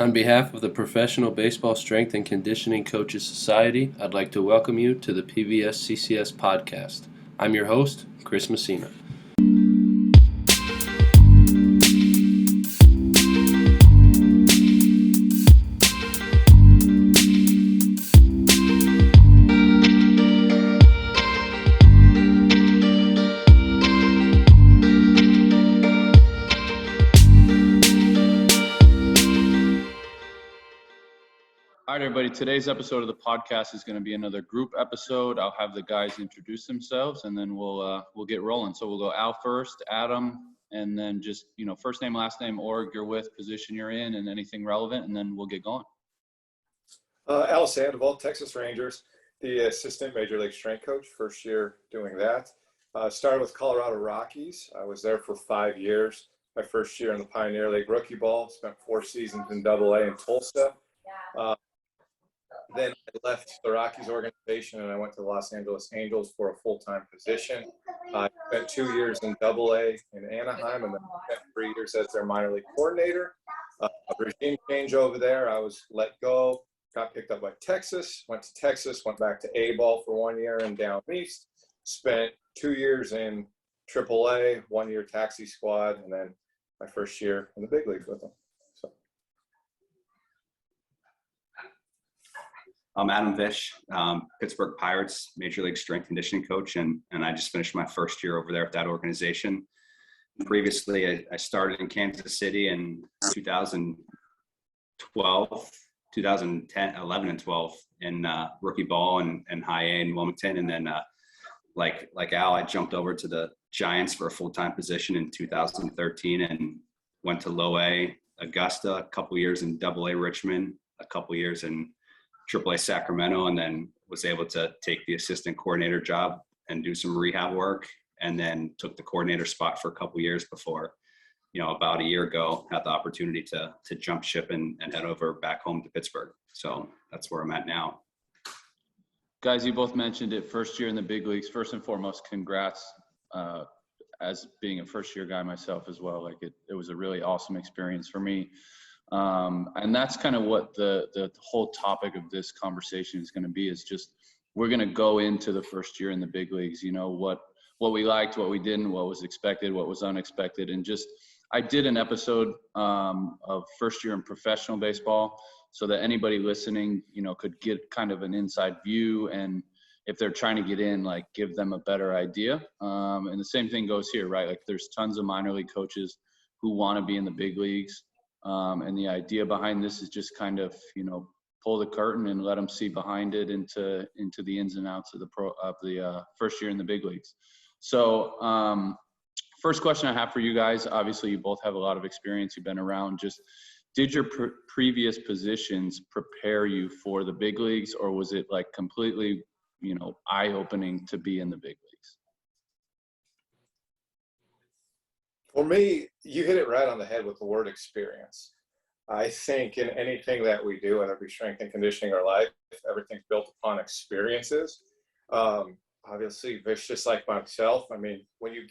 On behalf of the Professional Baseball Strength and Conditioning Coaches Society, I'd like to welcome you to the PBSCCS Podcast. I'm your host, Chris Messina. All right, everybody, today's episode of the podcast is going to be another group episode. I'll have the guys introduce themselves, and then we'll get rolling. So we'll go Al first, Adam, and then just, first name, last name, org you're with, position you're in, and anything relevant, and then we'll get going. Al Sandoval, Texas Rangers, the assistant major league strength coach, first year doing that. Started with Colorado Rockies. I was there for 5 years. My first year in the Pioneer League rookie ball, spent 4 seasons in AA in Tulsa. Then I left the Rockies organization and I went to the Los Angeles Angels for a full-time position. I spent 2 years in AA in Anaheim and then spent 3 years as their minor league coordinator. A regime change over there. I was let go, got picked up by Texas, went to Texas, went back to A-ball for 1 year and down east. Spent 2 years in AAA, 1 year taxi squad, and then my first year in the big leagues with them. I'm Adam Vish, Pittsburgh Pirates Major League Strength Conditioning Coach, and I just finished my first year over there at that organization. Previously, I started in Kansas City in 2012, 2010, 11 and 12 in rookie ball and high A in Wilmington. And then like Al, I jumped over to the Giants for a full-time position in 2013 and went to low A Augusta, a couple years in AA Richmond, a couple years in AAA Sacramento, and then was able to take the assistant coordinator job and do some rehab work, and then took the coordinator spot for a couple years before, about a year ago, had the opportunity to jump ship and head over back home to Pittsburgh. So that's where I'm at now. Guys, you both mentioned it, first year in the big leagues. First and foremost, congrats. As being a first-year guy myself as well, it was a really awesome experience for me. And that's kind of what the whole topic of this conversation is going to be, is just we're going to go into the first year in the big leagues, what we liked, what we didn't, what was expected, what was unexpected. And just I did an episode of first year in professional baseball so that anybody listening, could get kind of an inside view, and if they're trying to get in, give them a better idea. And the same thing goes here, right? There's tons of minor league coaches who want to be in the big leagues. And the idea behind this is just kind of, pull the curtain and let them see behind it into the ins and outs of the first year in the big leagues. So first question I have for you guys, obviously you both have a lot of experience. You've been around. Just did your previous positions prepare you for the big leagues, or was it completely, eye-opening to be in the big leagues? For me, you hit it right on the head with the word experience. I think in anything that we do, whether it be strength and conditioning or life, everything's built upon experiences. Obviously, Vish, just like myself, when you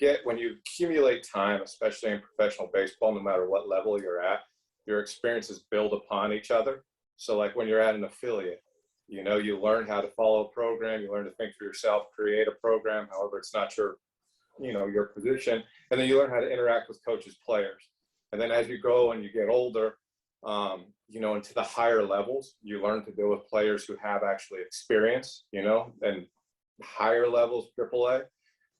accumulate time, especially in professional baseball, no matter what level you're at, your experiences build upon each other. So when you're at an affiliate, you learn how to follow a program, you learn to think for yourself, create a program, however it's not your position, and then you learn how to interact with coaches, players. And then as you go and you get older, into the higher levels, you learn to deal with players who have actually experience, and higher levels, AAA.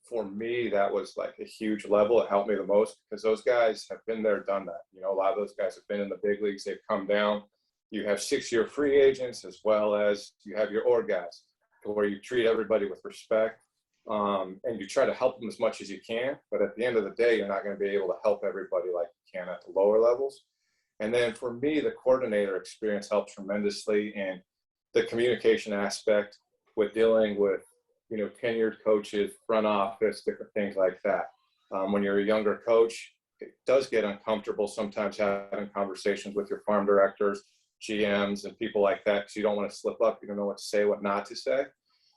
For me, that was a huge level. It helped me the most because those guys have been there, done that. A lot of those guys have been in the big leagues. They've come down. You have 6-year free agents as well as you have your org guys, where you treat everybody with respect. And you try to help them as much as you can, but at the end of the day, you're not going to be able to help everybody like you can at the lower levels. And then for me, the coordinator experience helped tremendously in the communication aspect with dealing with, tenured coaches, front office, different things like that. When you're a younger coach, it does get uncomfortable sometimes having conversations with your farm directors, GMs, and people like that, because you don't want to slip up. You don't know what to say, what not to say.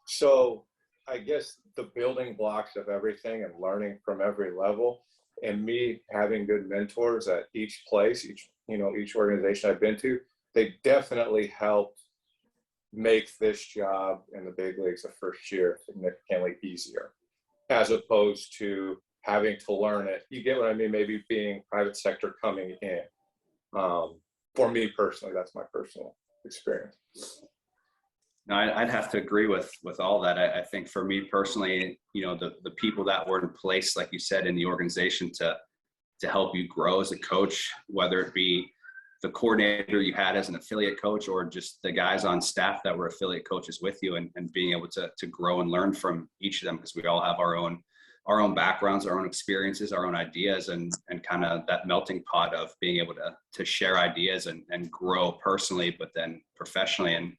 So I guess the building blocks of everything and learning from every level and me having good mentors at each place, each organization I've been to, they definitely helped make this job in the big leagues the first year significantly easier, as opposed to having to learn it. You get what I mean? Maybe being private sector coming in. For me personally, that's my personal experience. No, I'd have to agree with all that. I think for me personally, the people that were in place, like you said, in the organization to help you grow as a coach, whether it be the coordinator you had as an affiliate coach or just the guys on staff that were affiliate coaches with you, and being able to grow and learn from each of them, because we all have our own backgrounds, our own experiences, our own ideas, and kind of that melting pot of being able to share ideas and grow personally, but then professionally. And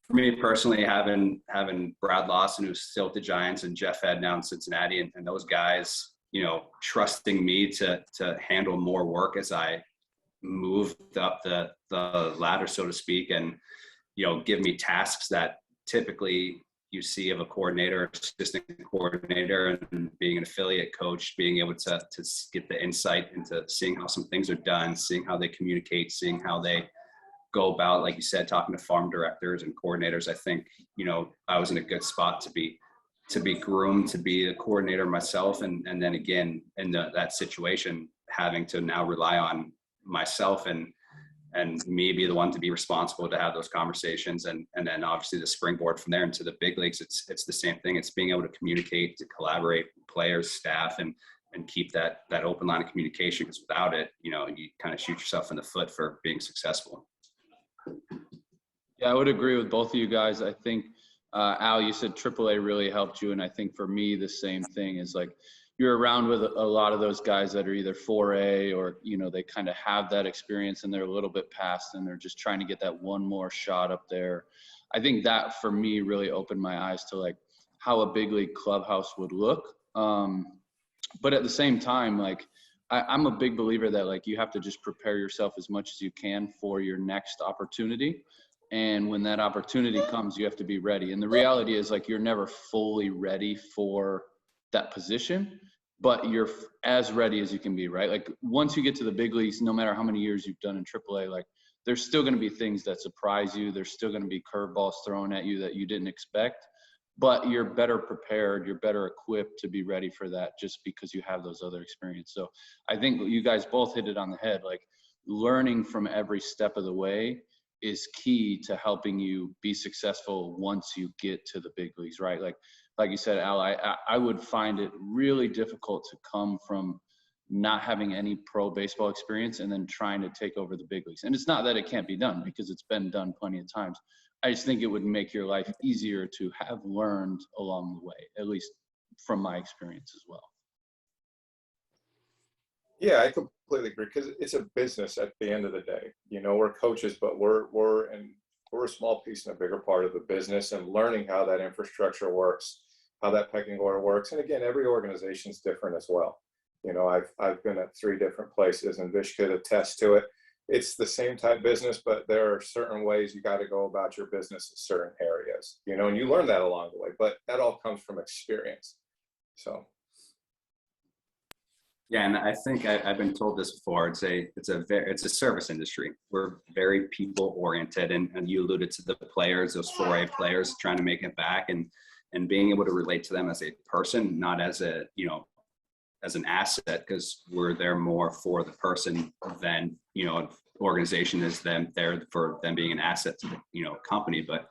for me personally, having Brad Lawson, who's still at the Giants, and Jeff Ed now in Cincinnati, and those guys, trusting me to handle more work as I moved up the ladder, so to speak, and give me tasks that typically you see of a coordinator, assistant coordinator, and being an affiliate coach, being able to get the insight into seeing how some things are done, seeing how they communicate, seeing how they go about, like you said, talking to farm directors and coordinators. I think, I was in a good spot to be groomed to be a coordinator myself. And then again, in that situation, having to now rely on myself and me be the one to be responsible to have those conversations. And then obviously the springboard from there into the big leagues, it's the same thing. It's being able to communicate, to collaborate with players, staff, and keep that open line of communication, because without it, you kind of shoot yourself in the foot for being successful. Yeah, I would agree with both of you guys. I think, Al, you said AAA really helped you. And I think for me, the same thing is like, you're around with a lot of those guys that are either 4A or, they kind of have that experience and they're a little bit past and they're just trying to get that one more shot up there. I think that for me really opened my eyes to like how a big league clubhouse would look. But at the same time, like I'm a big believer that like you have to just prepare yourself as much as you can for your next opportunity. And when that opportunity comes, you have to be ready. And the reality is like, you're never fully ready for that position, but you're as ready as you can be, right? Like once you get to the big leagues, no matter how many years you've done in AAA, like there's still going to be things that surprise you. There's still going to be curveballs thrown at you that you didn't expect, but you're better prepared. You're better equipped to be ready for that just because you have those other experiences. So I think you guys both hit it on the head. Like learning from every step of the way is key to helping you be successful once you get to the big leagues, right? Like you said, Al, I would find it really difficult to come from not having any pro baseball experience and then trying to take over the big leagues. And it's not that it can't be done, because it's been done plenty of times. I just think it would make your life easier to have learned along the way, at least from my experience as well. Yeah, I completely agree, because it's a business at the end of the day. We're coaches, but we're a small piece in a bigger part of the business, and learning how that infrastructure works, how that pecking order works. And again, every organization is different as well. I've been at 3 different places, and Vish could attest to it. It's the same type business, but there are certain ways you got to go about your business in certain areas, and you learn that along the way, but that all comes from experience. So. Yeah, and I think I've been told this before. It's a service industry. We're very people oriented, and you alluded to the players, those 4A players trying to make it back, and being able to relate to them as a person, not as as an asset, because we're there more for the person than organization is them there for them being an asset to the company. But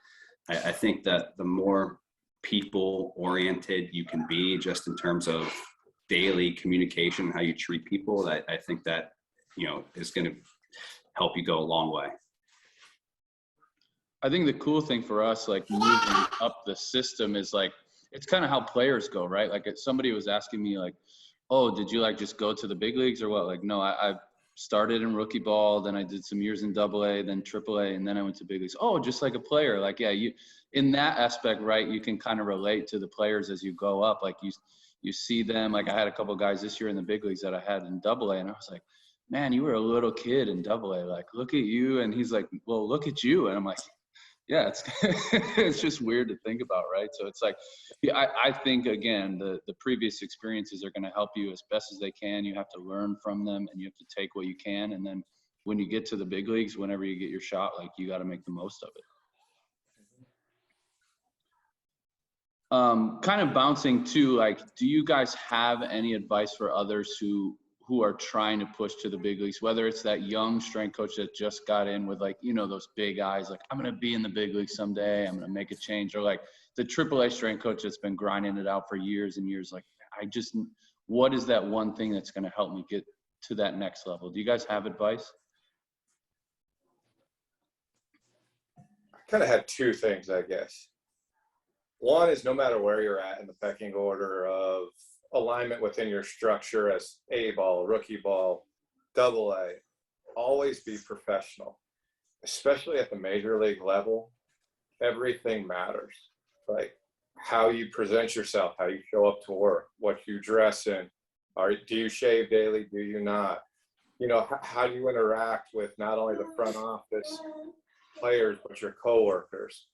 I think that the more people oriented you can be, just in terms of daily communication, how you treat people, I think that is going to help you go a long way. I think the cool thing for us, like moving up the system, is like it's kind of how players go, right? Like somebody was asking me like, oh, did you like just go to the big leagues or what? Like, no, I started in rookie ball, then I did some years in AA, then AAA, and then I went to big leagues. Oh, just like a player. Like, yeah, you in that aspect, right, you can kind of relate to the players as you go up. Like you see them. Like I had a couple of guys this year in the big leagues that I had in AA, and I was like, man, you were a little kid in AA. Like, look at you. And he's like, well, look at you. And I'm like, Yeah, it's it's just weird to think about, right? So it's like, yeah, I think again, the previous experiences are going to help you as best as they can. You have to learn from them, and you have to take what you can, and then when you get to the big leagues, whenever you get your shot, like you got to make the most of it. Kind of bouncing to, like, do you guys have any advice for others who are trying to push to the big leagues, whether it's that young strength coach that just got in with, like, you know, those big eyes, like, I'm going to be in the big leagues someday, I'm going to make a change, or like the AAA strength coach that's been grinding it out for years and years, like, what is that one thing that's going to help me get to that next level? Do you guys have advice? I kind of have two things, I guess. One is, no matter where you're at in the pecking order of alignment within your structure as A ball, rookie ball, double A, always be professional, especially at the major league level. Everything matters. Like how you present yourself, how you show up to work, what you dress in. Do you shave daily? Do you not? You know, how do you interact with not only the front office players, but your coworkers?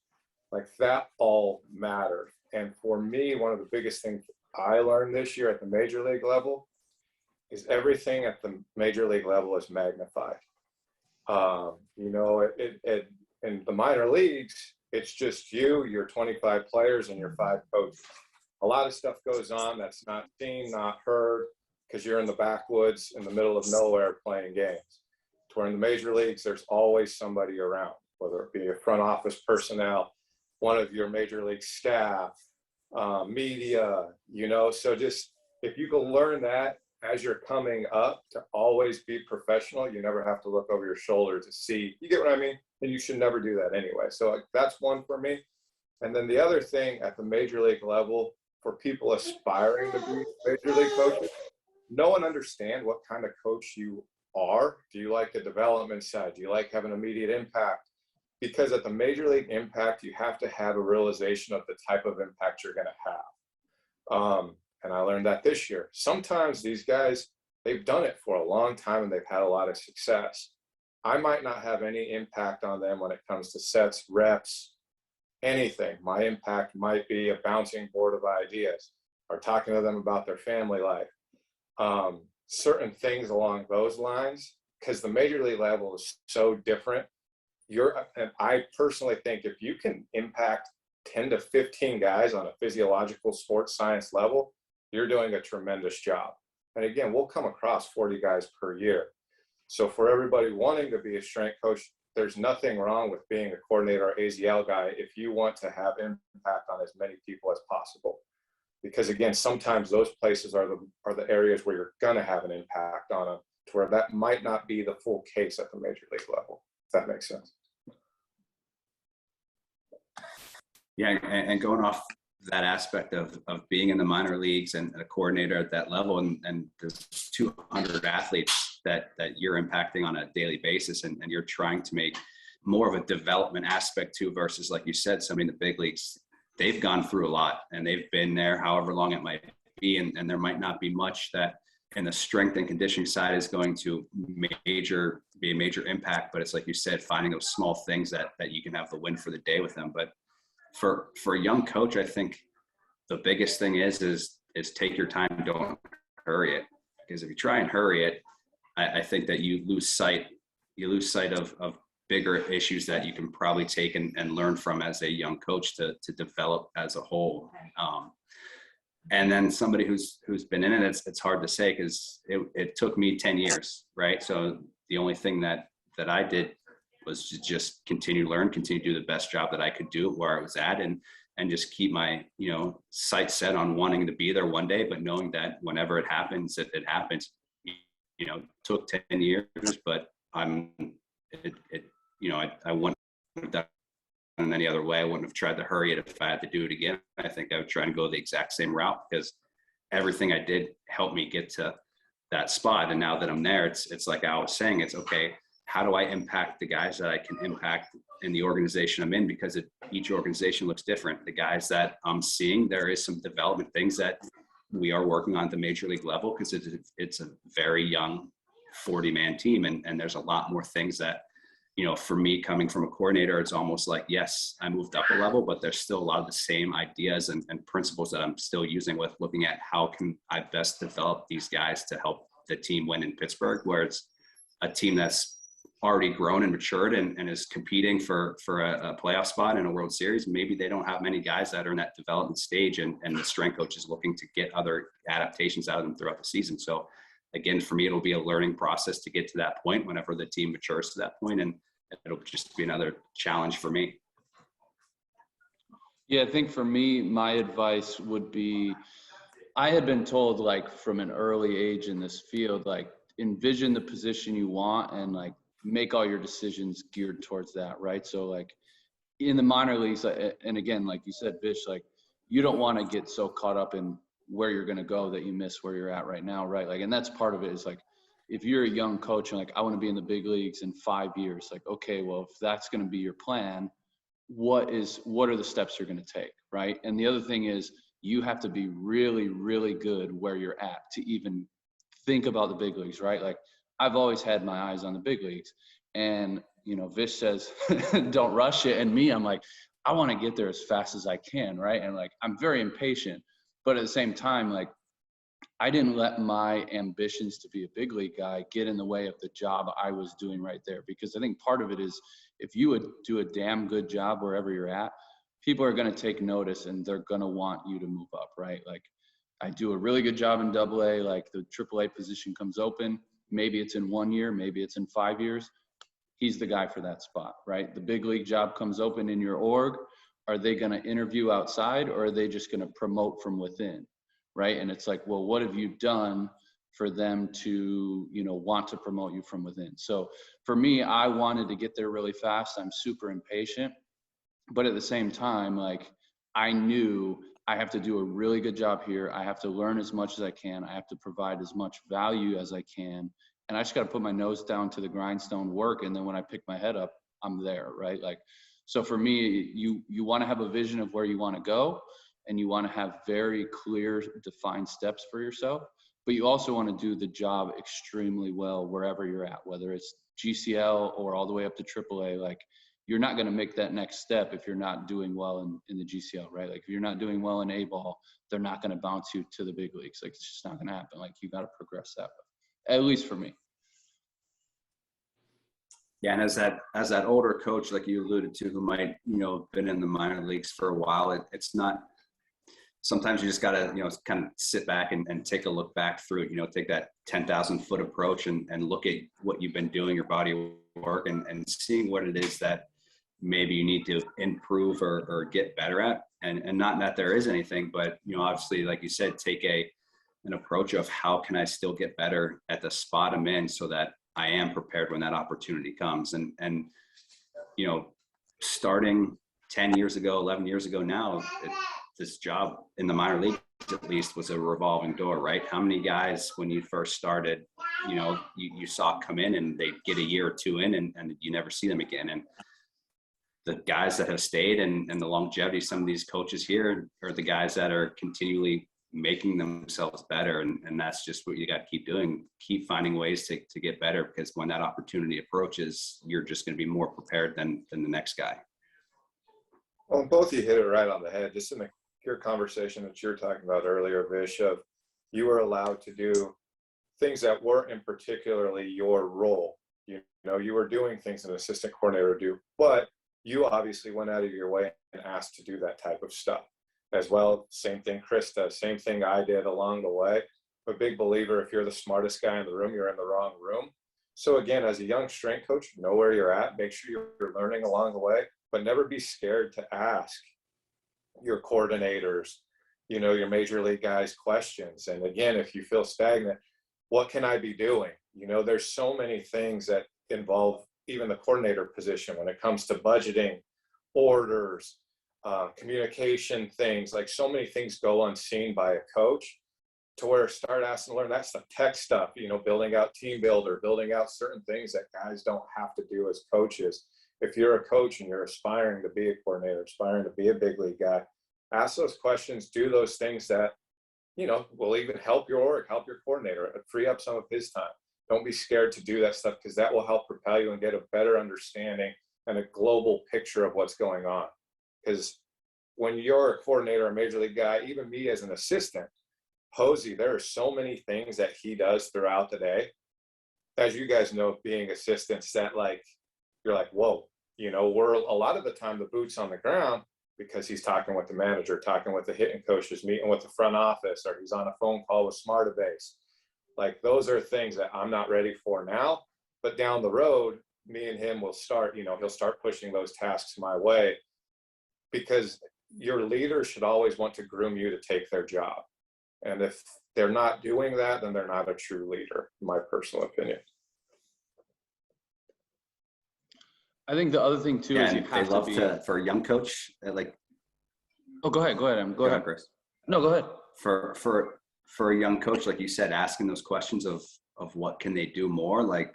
Like that all matters. And for me, one of the biggest things I learned this year at the major league level is everything at the major league level is magnified. You know, in the minor leagues, it's just you, your 25 players, and your 5 coaches. A lot of stuff goes on that's not seen, not heard, because you're in the backwoods in the middle of nowhere playing games. To where in the major leagues, there's always somebody around, whether it be a front office personnel, one of your major league staff, media, you know. So just, if you can learn that as you're coming up, to always be professional, you never have to look over your shoulder to see, you get what I mean? And you should never do that anyway. So like, that's one for me. And then the other thing at the major league level, for people aspiring to be major league coaches, know and understand what kind of coach you are. Do you like the development side? Do you like having immediate impact? Because at the major league impact, you have to have a realization of the type of impact you're going to have. And I learned that this year. Sometimes these guys, they've done it for a long time and they've had a lot of success. I might not have any impact on them when it comes to sets, reps, anything. My impact might be a bouncing board of ideas, or talking to them about their family life. Certain things along those lines, because the major league level is so different. And I personally think if you can impact 10 to 15 guys on a physiological sports science level, you're doing a tremendous job. And again, we'll come across 40 guys per year. So for everybody wanting to be a strength coach, there's nothing wrong with being a coordinator or AZL guy if you want to have impact on as many people as possible. Because again, sometimes those places are the areas where you're going to have an impact on them, to where that might not be the full case at the major league level. If that makes sense. Yeah, and going off that aspect of being in the minor leagues and a coordinator at that level, and there's 200 athletes that you're impacting on a daily basis, and you're trying to make more of a development aspect to, versus, like you said, somebody in the big leagues, they've gone through a lot and they've been there however long it might be, and there might not be much that in the strength and conditioning side is going to be a major impact. But it's like you said, finding those small things that you can have the win for the day with them. But for a young coach, I think the biggest thing is take your time, don't hurry it. Because if you try and hurry it, I think that you lose sight of bigger issues that you can probably take and learn from as a young coach to develop as a whole. And then somebody who's been in it, it's hard to say, because it took me 10 years, right? So the only thing that I did was to just continue to learn, continue to do the best job that I could do where I was at, and just keep my, sight set on wanting to be there one day, but knowing that whenever it happens, it happens. It took 10 years, but I wouldn't have done it any other way. I wouldn't have tried to hurry it if I had to do it again. I think I would try and go the exact same route, because everything I did helped me get to that spot. And now that I'm there, it's like I was saying, it's okay, how do I impact the guys that I can impact in the organization I'm in? Because each organization looks different. The guys that I'm seeing, there is some development things that we are working on at the major league level, because it's a very young 40-man team. And there's a lot more things that for me coming from a coordinator, it's almost like, yes, I moved up a level, but there's still a lot of the same ideas and principles that I'm still using with looking at how can I best develop these guys to help the team win in Pittsburgh, where it's a team that's already grown and matured and is competing for a playoff spot in a World Series. Maybe they don't have many guys that are in that development stage, and the strength coach is looking to get other adaptations out of them throughout the season. So again, for me, it'll be a learning process to get to that point whenever the team matures to that point, and it'll just be another challenge for me. Yeah, I think for me, my advice would be, I had been told, like, from an early age in this field, like, envision the position you want and, like, make all your decisions geared towards that, right? So, like, in the minor leagues, and again, like you said, Vish, like, you don't want to get so caught up in where you're going to go that you miss where you're at right now, right? Like, and that's part of it is, like, if you're a young coach and, like, I want to be in the big leagues in 5 years, like, okay, well, if that's going to be your plan, what are the steps you're going to take, right? And the other thing is, you have to be really, really good where you're at to even think about the big leagues, right? Like, I've always had my eyes on the big leagues, and, Vish says, don't rush it. And me, I'm like, I want to get there as fast as I can, right? And, like, I'm very impatient, but at the same time, like, I didn't let my ambitions to be a big league guy get in the way of the job I was doing right there. Because I think part of it is, if you would do a damn good job wherever you're at, people are going to take notice and they're going to want you to move up, right? Like, I do a really good job in AA, like, the AAA position comes open. Maybe it's in 1 year, maybe it's in 5 years. He's the guy for that spot, right? The big league job comes open in your org. Are they going to interview outside, or are they just going to promote from within, right? And it's like, well, what have you done for them to, want to promote you from within? So for me, I wanted to get there really fast. I'm super impatient, but at the same time, like, I knew I have to do a really good job here. I have to learn as much as I can. I have to provide as much value as I can. And I just got to put my nose down to the grindstone, work. And then when I pick my head up, I'm there, right? Like, so for me, you want to have a vision of where you want to go, and you want to have very clear, defined steps for yourself. But you also want to do the job extremely well wherever you're at, whether it's GCL or all the way up to AAA. Like, you're not going to make that next step if you're not doing well in the GCL, right? Like, if you're not doing well in A-ball, they're not going to bounce you to the big leagues. Like, it's just not going to happen. Like, you got to progress that way, at least for me. Yeah, and as that older coach, like you alluded to, who might, been in the minor leagues for a while, it's not, sometimes you just got to, kind of sit back and take a look back through it, take that 10,000 foot approach and look at what you've been doing, your body of work, and seeing what it is that maybe you need to improve or get better at. And not that there is anything, but, obviously, like you said, take an approach of how can I still get better at the spot I'm in so that I am prepared when that opportunity comes. And starting 10 years ago, 11 years ago now, this job in the minor leagues at least was a revolving door, right? How many guys, when you first started, you saw come in and they get a year or two in and you never see them again. And the guys that have stayed and the longevity, some of these coaches here are the guys that are continually making themselves better. And that's just what you got to keep doing, keep finding ways to get better, because when that opportunity approaches, you're just going to be more prepared than the next guy. Well, both of you hit it right on the head. Just in your conversation that you were talking about earlier, Vish, of you were allowed to do things that weren't in particularly your role. You were doing things an assistant coordinator would do, but you obviously went out of your way and asked to do that type of stuff as well. Same thing Chris does, same thing I did along the way. I'm a big believer, if you're the smartest guy in the room, you're in the wrong room. So again, as a young strength coach, know where you're at, make sure you're learning along the way, but never be scared to ask your coordinators, your major league guys questions. And again, if you feel stagnant, what can I be doing? There's so many things that involve even the coordinator position when it comes to budgeting, orders, communication things, like so many things go unseen by a coach, to where start asking to learn that stuff, tech stuff, building out team builder, building out certain things that guys don't have to do as coaches. If you're a coach and you're aspiring to be a coordinator, aspiring to be a big league guy, ask those questions, do those things that, will even help your org, help your coordinator, free up some of his time. Don't be scared to do that stuff, because that will help propel you and get a better understanding and a global picture of what's going on. Because when you're a coordinator, a major league guy, even me as an assistant, Posey, there are so many things that he does throughout the day. As you guys know, being assistants, that like, you're like, whoa, you know, we're a lot of the time the boots on the ground, because he's talking with the manager, talking with the hitting coaches, meeting with the front office, or he's on a phone call with Smartabase. Like, those are things that I'm not ready for now, but down the road, me and him will start, you know, he'll start pushing those tasks my way, because your leader should always want to groom you to take their job. And if they're not doing that, then they're not a true leader, in my personal opinion. I think the other thing too is you have love to be for a young coach, like. Oh, go ahead, Em. Go ahead, Chris. No, go ahead. For a young coach, like you said, asking those questions of what can they do more, like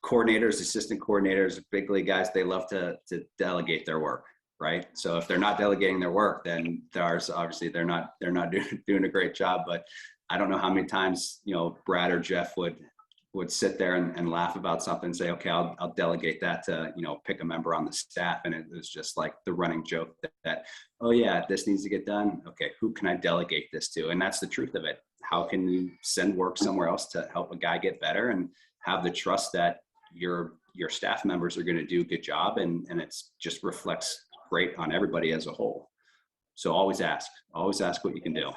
coordinators, assistant coordinators, big league guys, they love to delegate their work, right? So if they're not delegating their work, then there's obviously they're not doing a great job. But I don't know how many times, you know, Brad or Jeff would sit there and laugh about something and say, okay, I'll delegate that to, you know, pick a member on the staff. And it was just like the running joke that, oh yeah, this needs to get done. Okay, who can I delegate this to? And that's the truth of it. How can you send work somewhere else to help a guy get better and have the trust that your staff members are going to do a good job, and it's just reflects great on everybody as a whole. So always ask what you can do.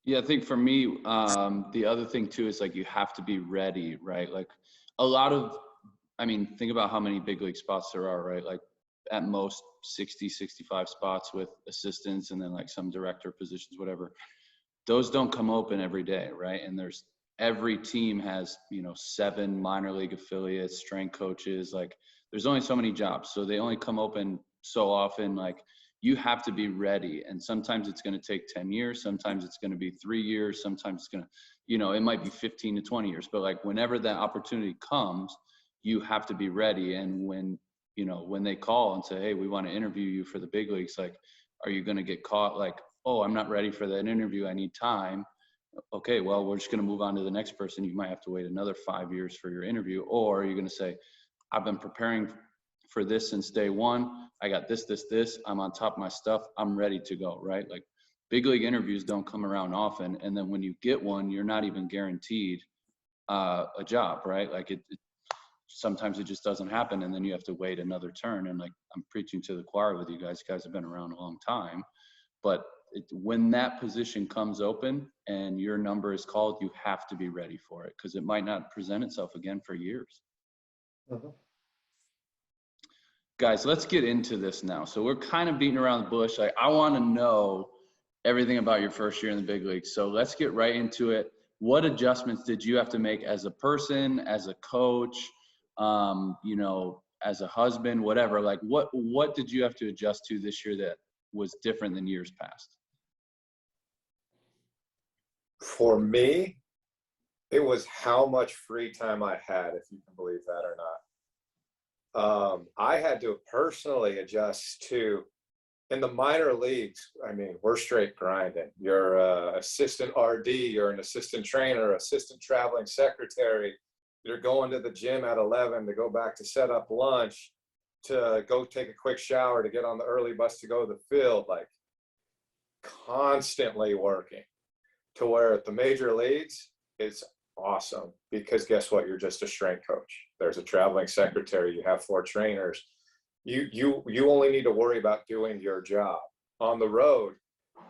Yeah, I think for me, the other thing too is like you have to be ready, right? Like a lot of, I mean, think about how many big league spots there are, right? Like at most 60, 65 spots with assistants, and then like some director positions, whatever. Those don't come open every day, right? And every team has, you know, 7 minor league affiliates, strength coaches, like there's only so many jobs. So they only come open so often. Like, you have to be ready. And sometimes it's going to take 10 years. Sometimes it's going to be 3 years. Sometimes it's going to, you know, it might be 15 to 20 years. But like whenever that opportunity comes, you have to be ready. And when, you know, when they call and say, hey, we want to interview you for the big leagues, like, are you going to get caught like, oh, I'm not ready for that interview, I need time? Okay, well, we're just going to move on to the next person. You might have to wait another 5 years for your interview. Or you're going to say, I've been preparing for this since day one. I got this. I'm on top of my stuff. I'm ready to go, right? Like big league interviews don't come around often. And then when you get one, you're not even guaranteed a job, right? Like sometimes it just doesn't happen. And then you have to wait another turn. And like, I'm preaching to the choir with you guys. You guys have been around a long time. But when that position comes open and your number is called, you have to be ready for it, because it might not present itself again for years. Mm-hmm. Guys, let's get into this now. So we're kind of beating around the bush. Like, I want to know everything about your first year in the big leagues. So let's get right into it. What adjustments did you have to make as a person, as a coach, you know, as a husband, whatever? Like, what did you have to adjust to this year that was different than years past? For me, it was how much free time I had, if you can believe that or not. I had to personally adjust to, in the minor leagues, I mean, we're straight grinding. You're an assistant RD, you're an assistant trainer, assistant traveling secretary. You're going to the gym at 11 to go back to set up lunch, to go take a quick shower, to get on the early bus to go to the field, like constantly working. To where at the major leagues, it's awesome, because guess what? You're just a strength coach. There's a traveling secretary. You have 4 trainers. You only need to worry about doing your job. On the road,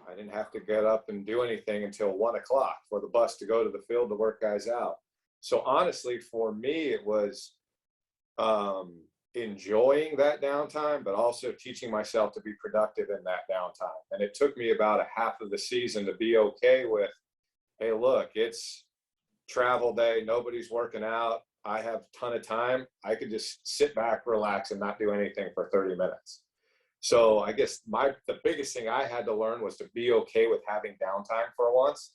I didn't have to get up and do anything until 1 o'clock for the bus to go to the field to work guys out. So honestly, for me, it was enjoying that downtime, but also teaching myself to be productive in that downtime. And it took me about a half of the season to be okay with, hey, look, it's travel day, nobody's working out, I have a ton of time, I could just sit back, relax, and not do anything for 30 minutes. So I guess the biggest thing I had to learn was to be okay with having downtime for once,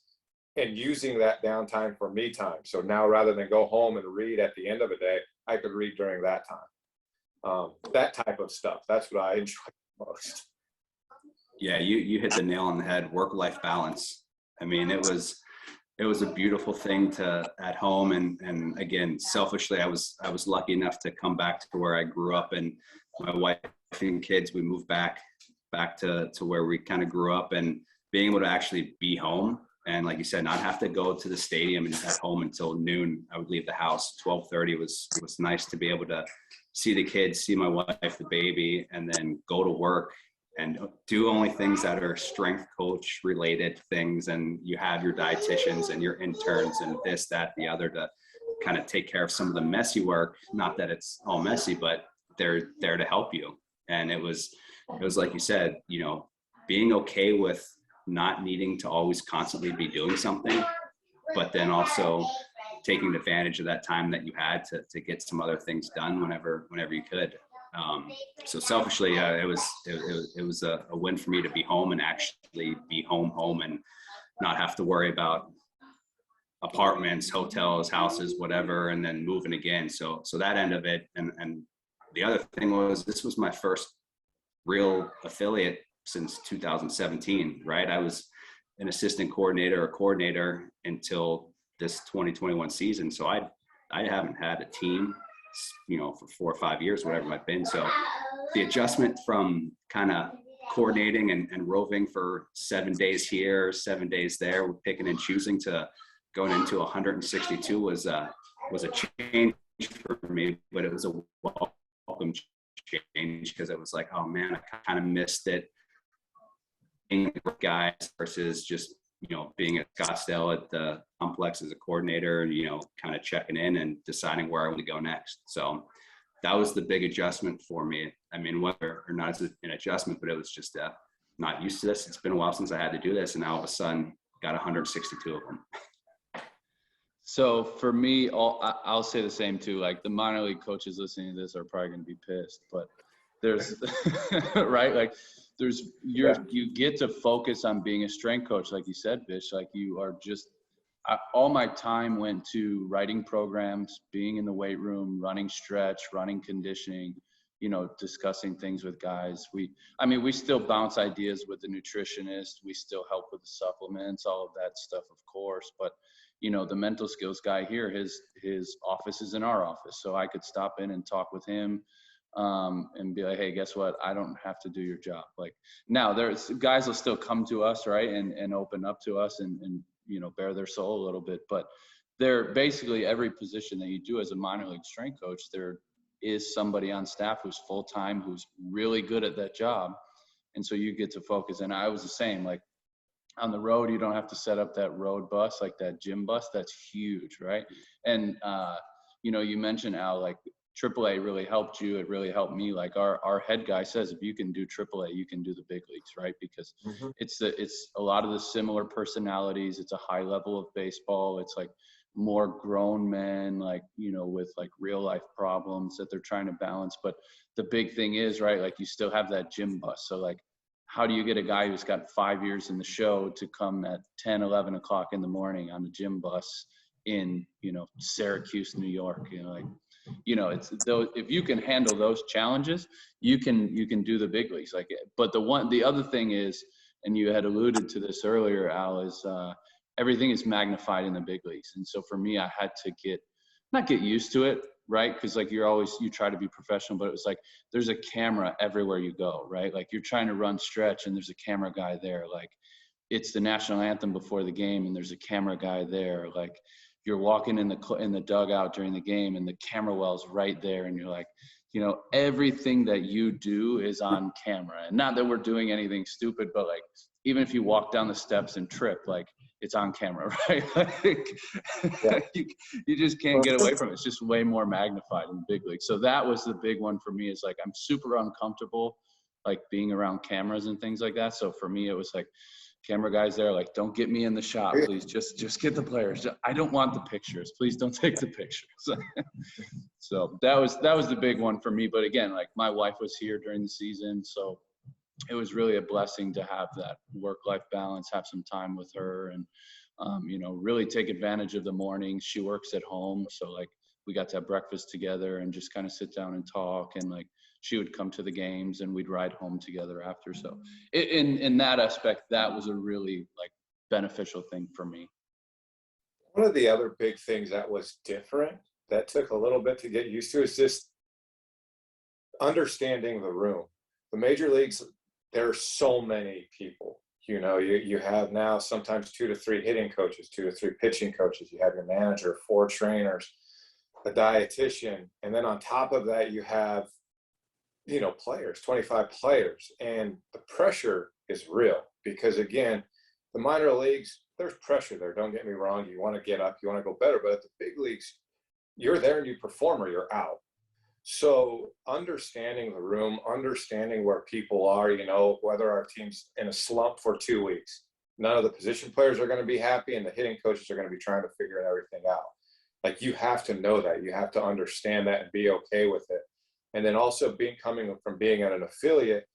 and using that downtime for me time. So now, rather than go home and read at the end of a day, I could read during that time. That type of stuff, that's what I enjoy most. Yeah, you hit the nail on the head. Work-life balance. I mean, it was it was a beautiful thing at home. And again, selfishly, I was lucky enough to come back to where I grew up, and my wife and kids, we moved back to where we kind of grew up, and being able to actually be home. And like you said, not have to go to the stadium and at home until noon. I would leave the house 12:30. It was nice to be able to see the kids, see my wife, the baby, and then go to work and do only things that are strength coach related things. And you have your dietitians and your interns and this, that, the other to kind of take care of some of the messy work. Not that it's all messy, but they're there to help you. And it was like you said, being okay with not needing to always constantly be doing something, but then also taking advantage of that time that you had to get some other things done whenever you could. So selfishly, it was a win for me to be home and actually be home and not have to worry about apartments, hotels, houses, whatever, and then moving again. So that end of it. And the other thing was, this was my first real affiliate since 2017, right? I was an assistant coordinator or coordinator until this 2021 season. So I haven't had a team, for 4 or 5 years, whatever it might have been. So the adjustment from kind of coordinating and roving for 7 days here, 7 days there, picking and choosing, to going into 162 was a change for me, but it was a welcome change, because it was like, oh man, I kind of missed it. Guys versus just being at Scottsdale at the complex as a coordinator, and kind of checking in and deciding where I want to go next. So that was the big adjustment for me. I mean, whether or not it's an adjustment, but it was just not used to this. It's been a while since I had to do this, and now all of a sudden got 162 of them. So for me, I'll say the same too. Like, the minor league coaches listening to this are probably going to be pissed, but there's right, like you get to focus on being a strength coach, like you said, Vish. Like, you are just all my time went to writing programs, being in the weight room, running stretch, running conditioning, discussing things with guys. We still bounce ideas with the nutritionist. We still help with the supplements, all of that stuff, of course. But the mental skills guy here, his office is in our office, so I could stop in and talk with him. And be like, hey, guess what? I don't have to do your job. Like, now there's guys will still come to us, right, and open up to us and bare their soul a little bit. But they're basically, every position that you do as a minor league strength coach, there is somebody on staff who's full time, who's really good at that job, and so you get to focus. And I was the same. Like, on the road, you don't have to set up that road bus, like that gym bus. That's huge, right? And you mentioned, Al, like, AAA really helped you. It really helped me. Like, our head guy says, if you can do AAA, you can do the big leagues, right? Because it's a lot of the similar personalities. It's a high level of baseball. It's like more grown men, like, with like real life problems that they're trying to balance. But the big thing is, right, like, you still have that gym bus. So like, how do you get a guy who's got 5 years in the show to come at 10, 11 o'clock in the morning on the gym bus in, Syracuse, New York? It's those, if you can handle those challenges, you can do the big leagues. Like, but the other thing is, and you had alluded to this earlier, Al, is everything is magnified in the big leagues. And so for me, I had to not get used to it, right? Because like, you try to be professional, but it was like, there's a camera everywhere you go, right? Like, you're trying to run stretch and there's a camera guy there. Like, it's the national anthem before the game and there's a camera guy there. Like, you're walking in the dugout during the game and the camera well's right there, and you're like, everything that you do is on camera. And not that we're doing anything stupid, but like, even if you walk down the steps and trip, like, it's on camera, right? Like, you just can't get away from it. It's just way more magnified in the big league. So that was the big one for me, is like, I'm super uncomfortable, like, being around cameras and things like that. So for me, it was like, camera guys there, like, don't get me in the shot, please. Just get the players. I don't want the pictures. Please don't take the pictures. So that was the big one for me. But again, like, my wife was here during the season, so it was really a blessing to have that work-life balance, have some time with her, and really take advantage of the mornings. She works at home, so like, we got to have breakfast together and just kind of sit down and talk. And like, she would come to the games and we'd ride home together after. So in that aspect, that was a really like beneficial thing for me. One of the other big things that was different, that took a little bit to get used to, is just understanding the room. The major leagues, there are so many people. You have now sometimes 2 to 3 hitting coaches, 2 to 3 pitching coaches. You have your manager, 4 trainers, a dietitian, and then on top of that, you have, players, 25 players, and the pressure is real because, again, the minor leagues, there's pressure there. Don't get me wrong. You want to get up, you want to go better, but at the big leagues, you're there and you perform or you're out. So understanding the room, understanding where people are, whether our team's in a slump for 2 weeks, none of the position players are going to be happy and the hitting coaches are going to be trying to figure everything out. Like, you have to know that. You have to understand that and be okay with it. And then also coming from being at an affiliate,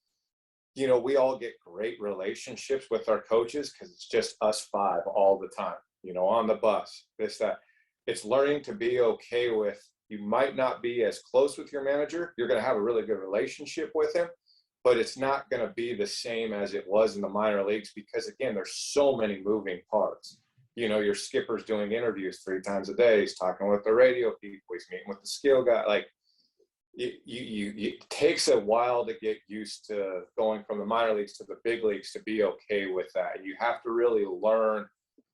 we all get great relationships with our coaches because it's just us 5 all the time, on the bus, this, that. It's learning to be okay with, you might not be as close with your manager. You're going to have a really good relationship with him, but it's not going to be the same as it was in the minor leagues because, again, there's so many moving parts. Your skipper's doing interviews 3 times a day. He's talking with the radio people. He's meeting with the skill guy. Like, it takes a while to get used to going from the minor leagues to the big leagues to be okay with that. You have to really learn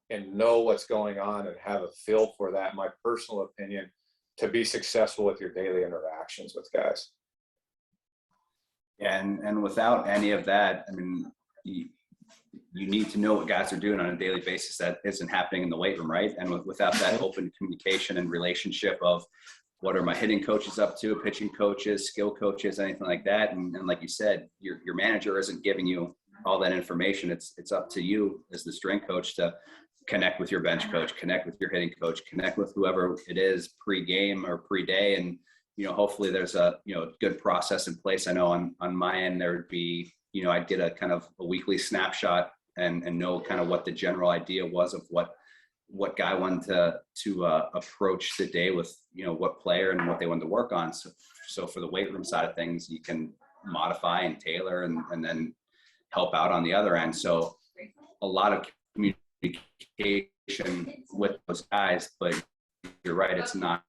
and know what's going on and have a feel for that, in my personal opinion, to be successful with your daily interactions with guys. Yeah, and without any of that, I mean, you need to know what guys are doing on a daily basis that isn't happening in the weight room, right? And without that open communication and relationship of what are my hitting coaches up to, pitching coaches, skill coaches, anything like that. And like you said, your manager isn't giving you all that information. It's up to you as the strength coach to connect with your bench coach, connect with your hitting coach, connect with whoever it is pre-game or pre-day. And, hopefully there's a, good process in place. I know on my end, there would be, I did a kind of a weekly snapshot and know kind of what the general idea was of what guy wanted to approach the day with, what player and what they wanted to work on. So for the weight room side of things, you can modify and tailor and then help out on the other end. So a lot of communication with those guys, but you're right, it's not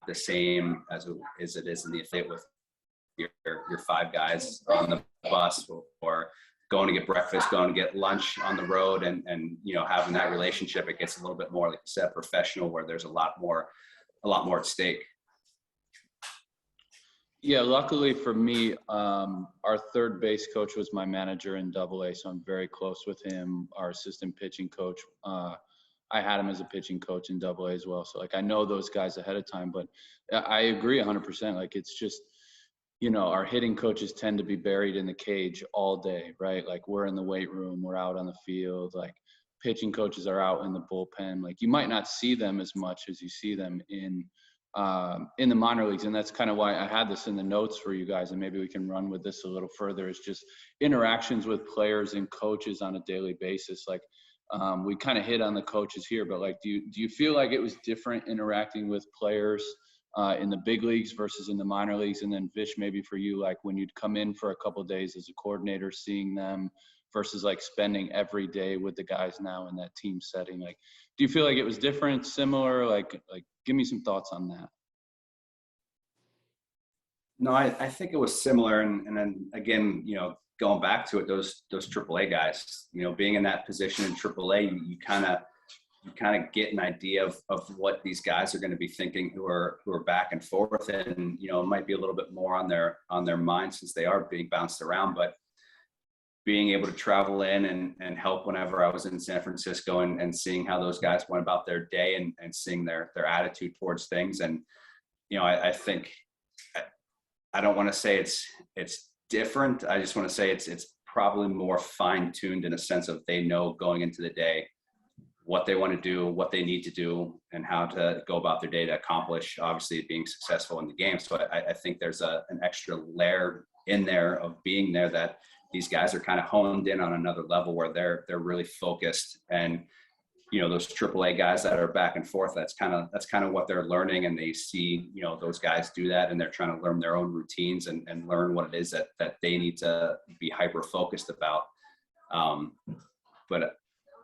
the same as it is in the affiliate with your 5 guys on the bus or going to get breakfast, going to get lunch on the road, and having that relationship. It gets a little bit more, like you said, professional, where there's a lot more at stake. Yeah, luckily for me, our third base coach was my manager in AA, so I'm very close with him. Our assistant pitching coach, I had him as a pitching coach in AA as well. So, I know those guys ahead of time, but I agree 100%. Like, it's just, our hitting coaches tend to be buried in the cage all day, right? Like, we're in the weight room, we're out on the field, like pitching coaches are out in the bullpen. Like, you might not see them as much as you see them in the minor leagues. And that's kind of why I had this in the notes for you guys. And maybe we can run with this a little further, is just interactions with players and coaches on a daily basis. Like, we kind of hit on the coaches here, but like, do you feel like it was different interacting with players in the big leagues versus in the minor leagues? And then Vish, maybe for you, like when you'd come in for a couple of days as a coordinator, seeing them versus like spending every day with the guys now in that team setting, like, do you feel like it was different, similar? Like give me some thoughts on that. No, I think it was similar. And then again, going back to it, those AAA guys, being in that position in AAA, you kind of get an idea of what these guys are going to be thinking who are back and forth. And, it might be a little bit more on their mind since they are being bounced around, but being able to travel in and help whenever I was in San Francisco and seeing how those guys went about their day and seeing their attitude towards things. And, I think, I don't want to say it's different. I just want to say it's probably more fine-tuned in a sense of they know going into the day what they want to do, what they need to do, and how to go about their day to accomplish, obviously, being successful in the game. So I think there's an extra layer in there of being there that these guys are kind of honed in on another level where they're really focused. And, those AAA guys that are back and forth, that's kind of what they're learning. And they see, those guys do that, and they're trying to learn their own routines and learn what it is that they need to be hyper-focused about. But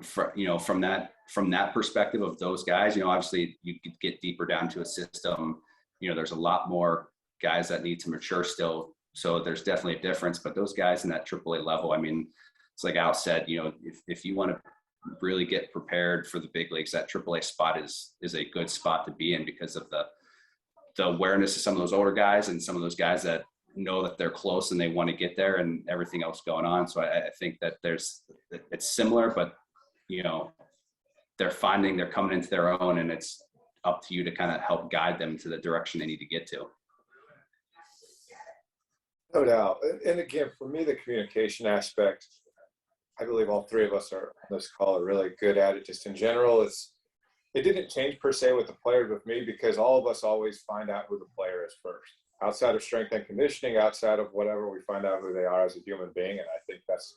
from that perspective of those guys, obviously you could get deeper down to a system. There's a lot more guys that need to mature still. So there's definitely a difference, but those guys in that AAA level, I mean, it's like Al said, if you want to really get prepared for the big leagues, that AAA spot is a good spot to be in because of the awareness of some of those older guys and some of those guys that know that they're close and they want to get there and everything else going on. So I think that it's similar, but they're coming into their own, and it's up to you to kind of help guide them to the direction they need to get to. No doubt. And again, for me, the communication aspect, I believe all three of us on this call are really good at it. Just in general, it didn't change per se with the players with me, because all of us always find out who the player is first. Outside of strength and conditioning, outside of whatever, we find out who they are as a human being. And I think that's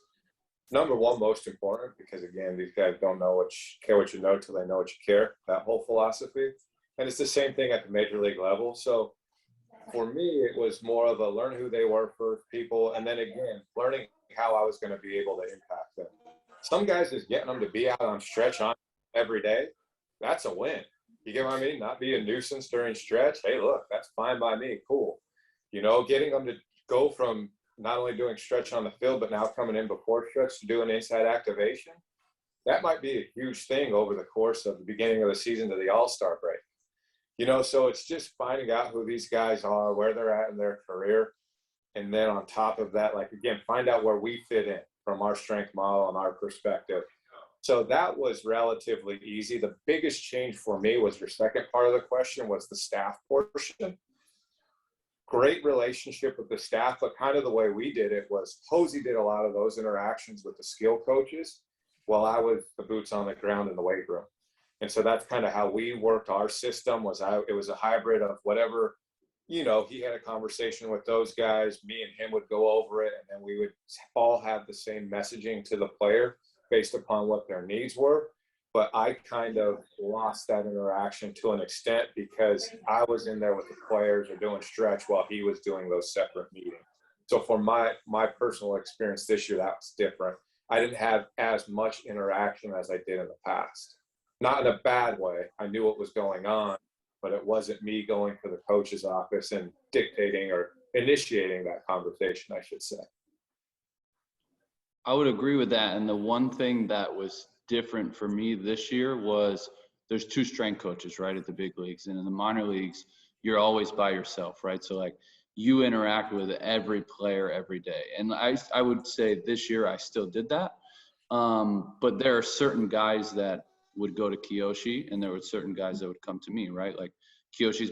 number one most important, because again, these guys don't care what you know till they know what you care, that whole philosophy. And it's the same thing at the major league level. So for me, it was more of a learn who they were first, people, and then again, learning how I was going to be able to impact them. Some guys, just getting them to be out on stretch on every day, that's a win. You get what I mean? Not be a nuisance during stretch. Hey, look, that's fine by me. Cool. Getting them to go from not only doing stretch on the field, but now coming in before stretch to do an inside activation, that might be a huge thing over the course of the beginning of the season to the All-Star break. So it's just finding out who these guys are, where they're at in their career. And then on top of that, again, find out where we fit in from our strength model and our perspective. So that was relatively easy. The biggest change for me was your second part of the question, was the staff portion. Great relationship with the staff, but kind of the way we did it was Hosey did a lot of those interactions with the skill coaches while I was the boots on the ground in the weight room. And so that's kind of how we worked our system. It was a hybrid of whatever, he had a conversation with those guys, me and him would go over it, and then we would all have the same messaging to the player based upon what their needs were. But I kind of lost that interaction to an extent because I was in there with the players or doing stretch while he was doing those separate meetings. So for my personal experience this year, that was different. I didn't have as much interaction as I did in the past. Not in a bad way. I knew what was going on, but it wasn't me going to the coach's office and dictating or initiating that conversation, I should say. I would agree with that. And the one thing that was different for me this year was there's two strength coaches, right, at the big leagues. And in the minor leagues, you're always by yourself, right? So you interact with every player every day. And I would say this year I still did that. But there are certain guys that would go to Kiyoshi, and there were certain guys that would come to me, right? Like Kiyoshi's,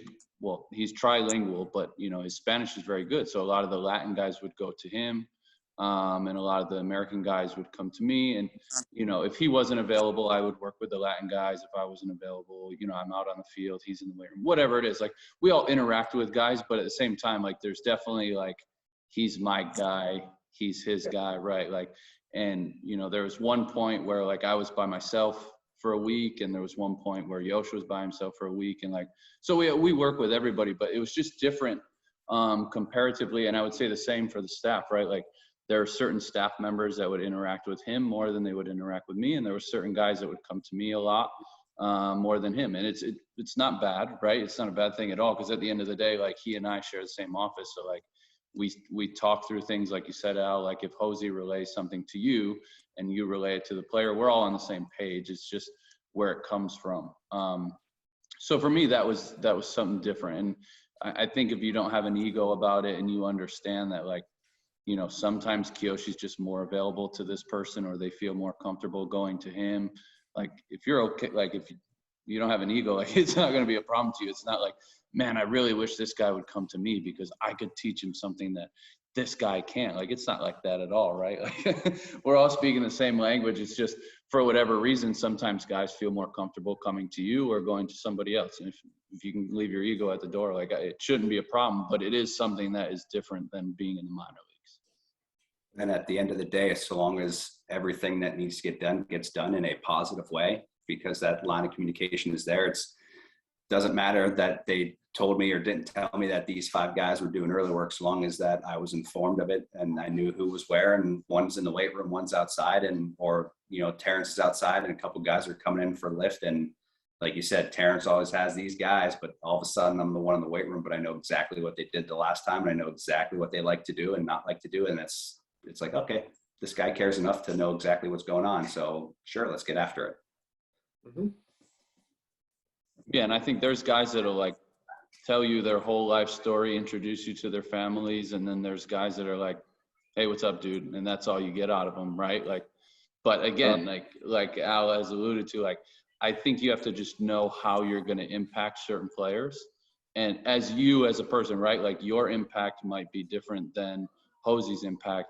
he's trilingual, but his Spanish is very good. So a lot of the Latin guys would go to him. And a lot of the American guys would come to me, and, if he wasn't available, I would work with the Latin guys. If I wasn't available, I'm out on the field, he's in the weight room, whatever it is. We all interact with guys, but at the same time, there's definitely he's my guy, he's his guy, right? And there was one point where I was by myself for a week, and there was one point where Yosh was by himself for a week, and so we work with everybody, but it was just different comparatively. And I would say the same for the staff, right? There are certain staff members that would interact with him more than they would interact with me, and there were certain guys that would come to me a lot more than him. And it's not bad, right? It's not a bad thing at all, because at the end of the day, he and I share the same office, so we talk through things, like you said, Al. If Hosey relays something to you and you relay it to the player, we're all on the same page. It's just where it comes from. So for me, that was something different. And I think if you don't have an ego about it and you understand that, sometimes Kiyoshi's just more available to this person, or they feel more comfortable going to him. If you're okay, if you don't have an ego, it's not going to be a problem to you. It's not man, I really wish this guy would come to me because I could teach him something that this guy can't. It's not like that at all, right? We're all speaking the same language. It's just for whatever reason, sometimes guys feel more comfortable coming to you or going to somebody else. And if you can leave your ego at the door, it shouldn't be a problem, but it is something that is different than being in the minor leagues. And at the end of the day, so long as everything that needs to get done gets done in a positive way, because that line of communication is there, doesn't matter that they told me or didn't tell me that these 5 guys were doing early work, so long as that I was informed of it and I knew who was where, and one's in the weight room, one's outside, or Terrence is outside and a couple guys are coming in for a lift. And like you said, Terrence always has these guys, but all of a sudden I'm the one in the weight room, but I know exactly what they did the last time. And I know exactly what they like to do and not like to do. And it's like, okay, this guy cares enough to know exactly what's going on. So sure, let's get after it. Mm-hmm. Yeah. And I think there's guys that'll like tell you their whole life story, introduce you to their families. And then there's guys that are like, hey, what's up, dude? And that's all you get out of them. Right. Like, but again, like Al has alluded to, like, I think you have to just know how you're going to impact certain players. And as a person, right, like your impact might be different than Hosey's impact.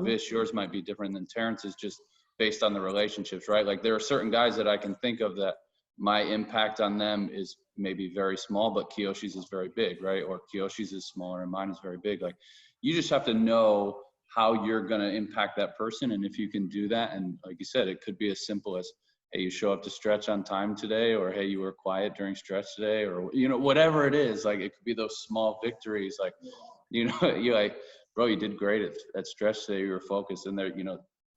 Vish, yours might be different than Terrence's, just based on the relationships, right? Like there are certain guys that I can think of that my impact on them is maybe very small, but Kiyoshi's is very big, right? Or Kiyoshi's is smaller and mine is very big. Like you just have to know how you're going to impact that person. And if you can do that, and like you said, it could be as simple as, hey, you show up to stretch on time today, or hey, you were quiet during stretch today, or whatever it is. Like it could be those small victories, like you're like, bro, you did great at stretch today, you were focused, and their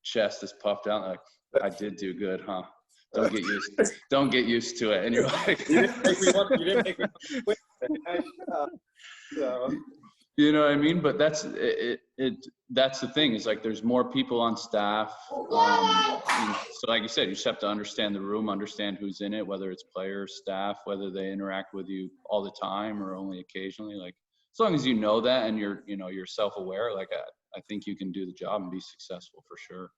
chest is puffed out, like I did do good, huh? Don't get used to it. And you're like, you didn't make me quit. So. You know what I mean? But that's it. That's the thing, is like there's more people on staff. So like you said, you just have to understand the room, understand who's in it, whether it's players, staff, whether they interact with you all the time or only occasionally. Like as long as you know that and you're self-aware, like I think you can do the job and be successful for sure.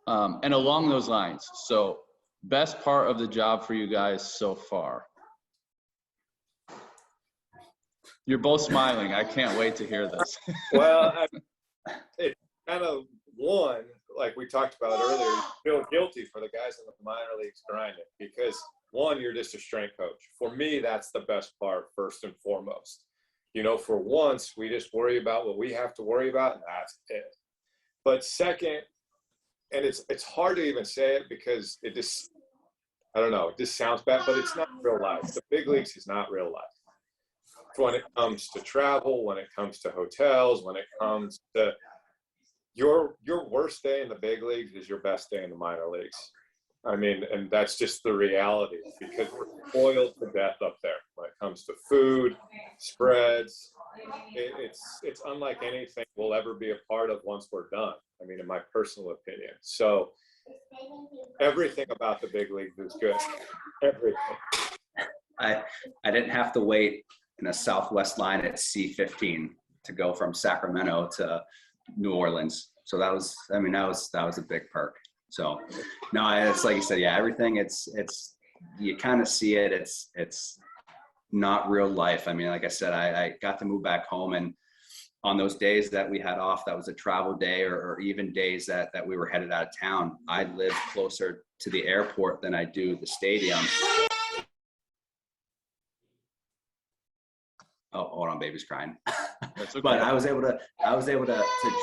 And along those lines, so best part of the job for you guys so far? You're both smiling. I can't wait to hear this. Well, it's kind of one, like we talked about earlier, you feel guilty for the guys in the minor leagues grinding because one, you're just a strength coach. For me, that's the best part, first and foremost. For once, we just worry about what we have to worry about, and that's it. But second, and it's hard to even say it because it just, I don't know, it just sounds bad, but it's not real life. The big leagues is not real life. When it comes to travel, when it comes to hotels, when it comes to your worst day in the big leagues is your best day in the minor leagues. I mean, and that's just the reality because we're spoiled to death up there when it comes to food, spreads. It's unlike anything we'll ever be a part of once we're done. I mean, in my personal opinion. So everything about the big leagues is good. Everything. I didn't have to wait in a Southwest line at C-15 to go from Sacramento to New Orleans. So that was a big perk. So no, it's like you said, yeah, everything it's you kind of see it. It's not real life. I mean, like I said, I got to move back home, and on those days that we had off, that was a travel day, or even days that we were headed out of town, I lived closer to the airport than I do the stadium. Oh, hold on, baby's crying. That's okay. But I was able to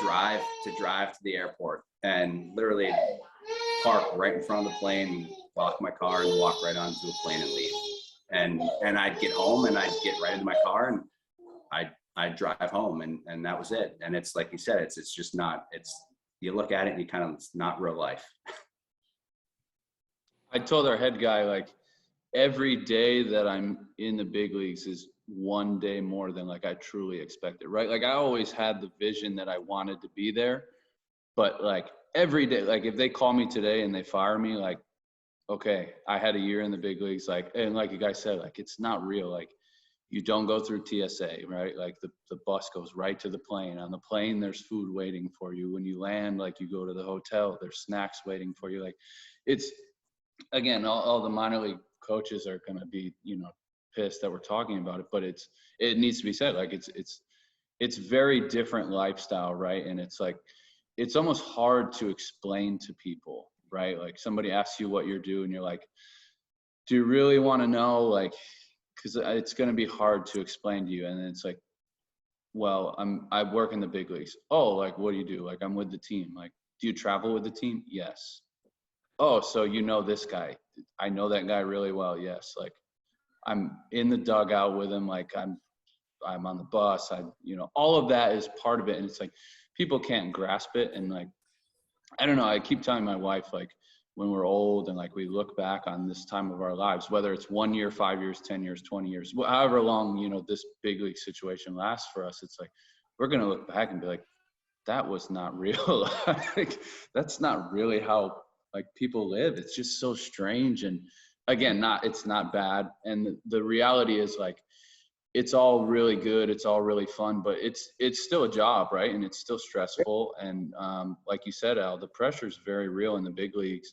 drive to the airport and literally park right in front of the plane, lock my car, and walk right onto the plane and leave. And I'd get home and I'd get right into my car and I'd drive home, and that was it. And it's like you said, it's just not. You look at it and it's not real life. I told our head guy, like, every day that I'm in the big leagues is one day more than like I truly expected, right? Like I always had the vision that I wanted to be there, but like every day, like if they call me today and they fire me, like, okay, I had a year in the big leagues, like, and like you guys said, like, it's not real. Like you don't go through TSA, right? Like the bus goes right to the plane. On the plane, there's food waiting for you. When you land, like you go to the hotel, there's snacks waiting for you. Like it's, again, all the minor league coaches are going to be, pissed that we're talking about it, but it needs to be said, like it's very different lifestyle, right? And it's like, it's almost hard to explain to people, right? Like somebody asks you what you're doing, and you're like, do you really want to know? Like, because it's going to be hard to explain to you. And it's like, well, I work in the big leagues. Oh, like, what do you do? Like, I'm with the team. Like, do you travel with the team? Yes. oh, so you know this guy. I know that guy really well. Yes. Like I'm in the dugout with him. Like I'm on the bus. All of that is part of it. And it's like, people can't grasp it. And like, I don't know. I keep telling my wife, like when we're old and like we look back on this time of our lives, whether it's 1 year, 5 years, 10 years, 20 years, however long, this big league situation lasts for us, it's like, we're going to look back and be like, that was not real. Like, that's not really how like people live. It's just so strange. And again, it's not bad. And the reality is like, it's all really good. It's all really fun, but it's still a job, right? And it's still stressful. And like you said, Al, the pressure is very real in the big leagues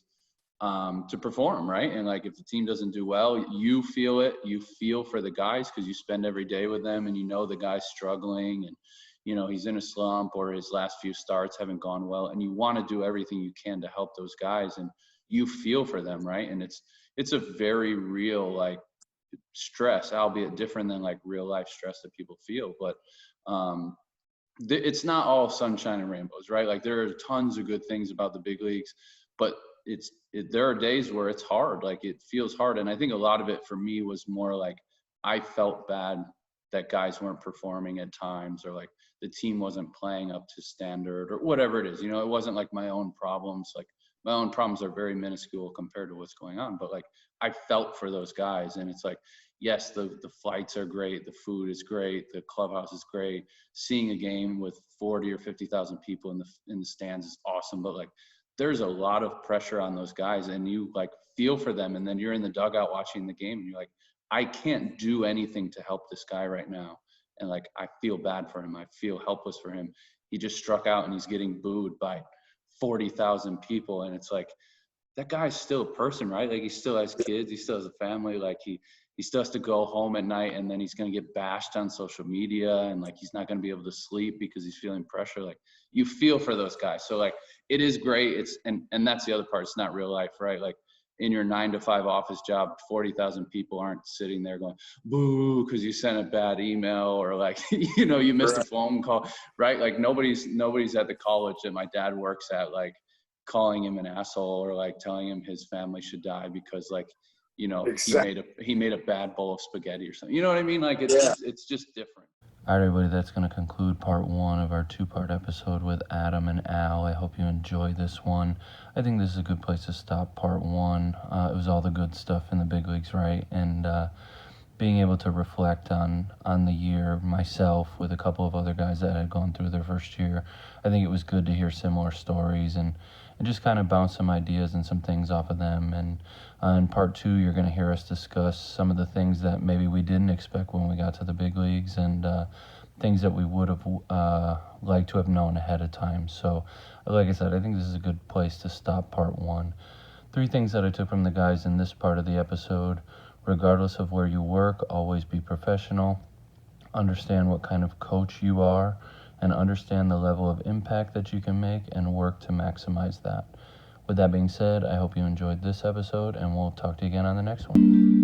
to perform, right? And like, if the team doesn't do well, you feel it. You feel for the guys because you spend every day with them, and the guy's struggling, and he's in a slump, or his last few starts haven't gone well, and you want to do everything you can to help those guys, and you feel for them, right? And it's a very real like stress, albeit different than like real life stress that people feel. But it's not all sunshine and rainbows, right? Like there are tons of good things about the big leagues, but there are days where it's hard. Like it feels hard. And I think a lot of it for me was more like, I felt bad that guys weren't performing at times, or like the team wasn't playing up to standard, or whatever it is. It wasn't like my own problems. Like my own problems are very minuscule compared to what's going on, but like I felt for those guys. And it's like, yes, the flights are great, the food is great, the clubhouse is great, seeing a game with 40 or 50,000 people in the stands is awesome, but like there's a lot of pressure on those guys, and you like feel for them. And then you're in the dugout watching the game, and you're like, I can't do anything to help this guy right now. And like, I feel bad for him. I feel helpless for him. He just struck out and he's getting booed by 40,000 people. And it's like, that guy's still a person, right? Like he still has kids. He still has a family. Like he still has to go home at night, and then he's going to get bashed on social media, and like, he's not going to be able to sleep because he's feeling pressure. Like you feel for those guys. So like, it is great. And that's the other part. It's not real life, right? Like, in your 9-to-5 office job, 40,000 people aren't sitting there going, boo, because you sent a bad email, or like, you missed a phone call, right? Like nobody's at the college that my dad works at, like calling him an asshole, or like telling him his family should die because like, exactly. he made a bad bowl of spaghetti or something. You know what I mean? Like it's just different. All right, everybody, that's going to conclude part 1 of our 2-part episode with Adam and Al. I hope you enjoyed this one. I think this is a good place to stop part 1. It was all the good stuff in the big leagues, right? And being able to reflect on the year myself with a couple of other guys that had gone through their first year, I think it was good to hear similar stories and just kind of bounce some ideas and some things off of them. And in part 2, you're going to hear us discuss some of the things that maybe we didn't expect when we got to the big leagues, and things that we would have liked to have known ahead of time. So, like I said, I think this is a good place to stop part 1. 3 things that I took from the guys in this part of the episode: regardless of where you work, always be professional, understand what kind of coach you are, and understand the level of impact that you can make and work to maximize that. With that being said, I hope you enjoyed this episode, and we'll talk to you again on the next one.